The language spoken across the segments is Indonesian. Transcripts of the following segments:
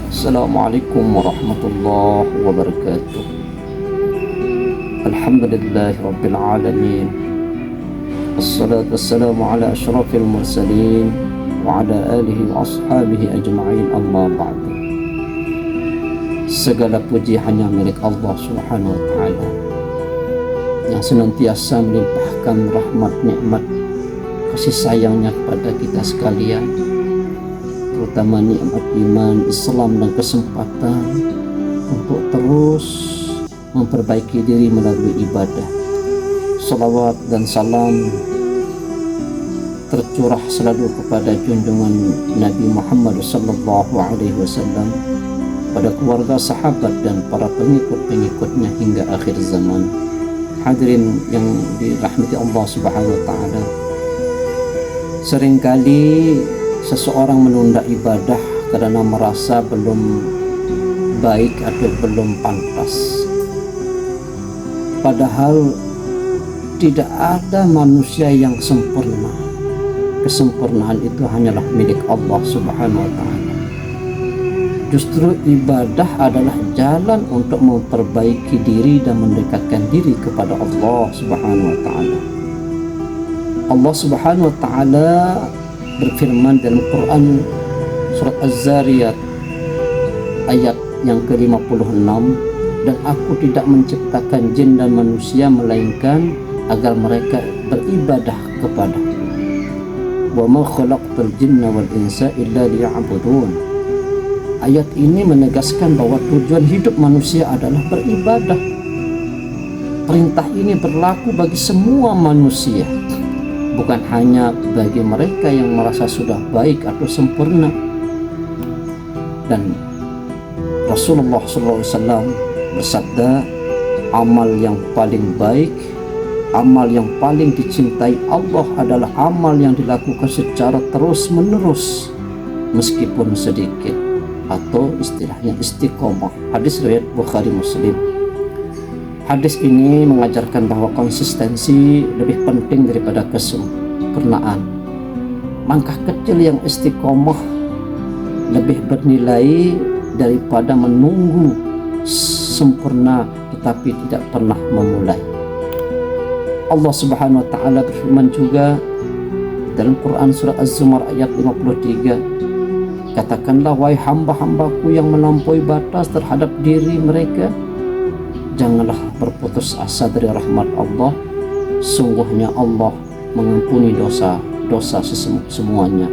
Assalamualaikum warahmatullahi wabarakatuh. Alhamdulillahi rabbil alamin. Assalatu wassalamu ala asyrafil mursalin wa ala alihi wa ashabihi ajma'in, amma ba'du. Segala puji hanya milik Allah Subhanahu wa ta'ala yang senantiasa melimpahkan rahmat nikmat kasih sayangnya kepada kita sekalian, terutama nikmat iman, Islam, dan kesempatan untuk terus memperbaiki diri melalui ibadah. Salawat dan salam tercurah selalu kepada junjungan Nabi Muhammad sallallahu alaihi wasallam, pada keluarga, sahabat, dan para pengikut-pengikutnya hingga akhir zaman. Hadirin yang dirahmati Allah Subhanahu wa ta'ala, seringkali seseorang menunda ibadah karena merasa belum baik atau belum pantas. Padahal tidak ada manusia yang sempurna. Kesempurnaan itu hanyalah milik Allah Subhanahu wa ta'ala. Justru ibadah adalah jalan untuk memperbaiki diri dan mendekatkan diri kepada Allah Subhanahu wa ta'ala. Allah Subhanahu wa ta'ala berfirman dalam Quran surat Az-Zariyat ayat yang ke-56, dan aku tidak menciptakan jin dan manusia melainkan agar mereka beribadah kepadaku. Wa ma khalaqtul jinna wal insa illa liya'budun. Ayat ini menegaskan bahwa tujuan hidup manusia adalah beribadah. Perintah ini berlaku bagi semua manusia, bukan hanya bagi mereka yang merasa sudah baik atau sempurna. Dan Rasulullah SAW bersabda, amal yang paling baik, amal yang paling dicintai Allah adalah amal yang dilakukan secara terus menerus meskipun sedikit, atau istilahnya istiqomah. Hadis riwayat Bukhari Muslim. Hadis ini mengajarkan bahwa konsistensi lebih penting daripada kesempurnaan. Langkah kecil yang istiqomah lebih bernilai daripada menunggu sempurna tetapi tidak pernah memulai. Allah Subhanahu wa ta'ala berfirman juga dalam Quran surat Az-Zumar ayat 53, katakanlah, wahai hamba-hambaku yang melampaui batas terhadap diri mereka, janganlah berputus asa dari rahmat Allah. Sungguhnya Allah mengampuni dosa-dosa semuanya.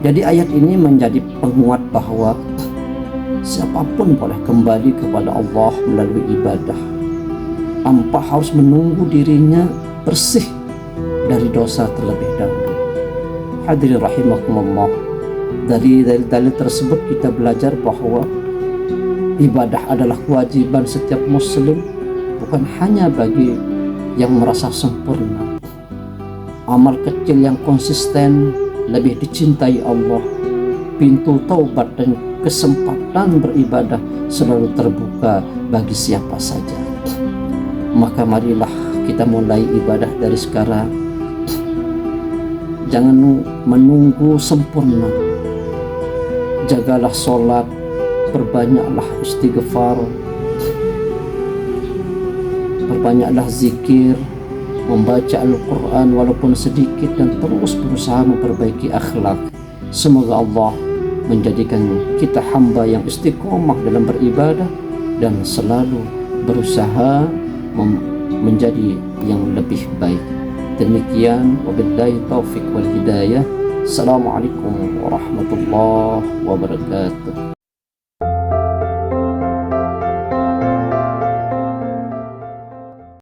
Jadi ayat ini menjadi penguat bahwa siapapun boleh kembali kepada Allah melalui ibadah, tanpa harus menunggu dirinya bersih dari dosa terlebih dahulu. Hadirin rahimakumullah, dari dalil tersebut kita belajar bahwa ibadah adalah kewajiban setiap muslim, bukan hanya bagi yang merasa sempurna. Amal kecil yang konsisten lebih dicintai Allah. Pintu taubat dan kesempatan beribadah selalu terbuka bagi siapa saja. Maka marilah kita mulai ibadah dari sekarang. Jangan menunggu sempurna. Jagalah sholat, perbanyaklah istighfar, perbanyaklah zikir, membaca Al-Quran walaupun sedikit, dan terus berusaha memperbaiki akhlak. Semoga Allah menjadikan kita hamba yang istiqomah dalam beribadah dan selalu berusaha menjadi yang lebih baik. Demikian, wabillahi taufik wal hidayah. Assalamualaikum warahmatullahi wabarakatuh.